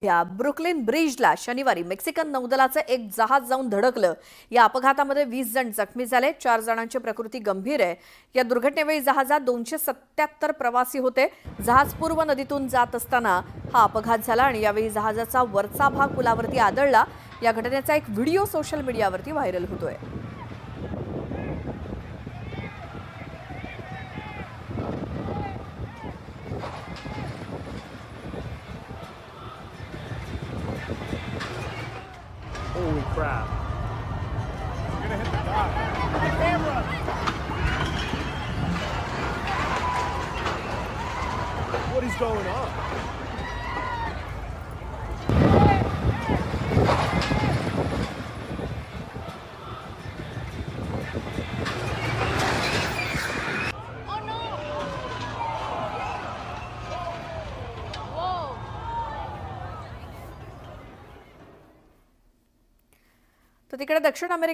या ब्रुकलिन ब्रिजला शनिवारी मेक्सिकन नौदलाचं एक जहाज जाऊन धडकलं। या अपघातामध्ये 20 जण जखमी झाले, 4 जणांची प्रकृती गंभीर आहे। या दुर्घटनेवेळी जहाजात 277 प्रवासी होते। जहाज पूर्व नदीतून जात असताना हा अपघात झाला आणि यावेळी जहाजाचा वरचा भाग पुलावरती आदळला। या घटनेचा एक व्हिडिओ सोशल मीडियावरती व्हायरल होतोय। Holy crap. You're gonna hit the dock. The camera! What is going on? Oh no! Whoa! तर तिकडे दक्षिण अमेरिकेत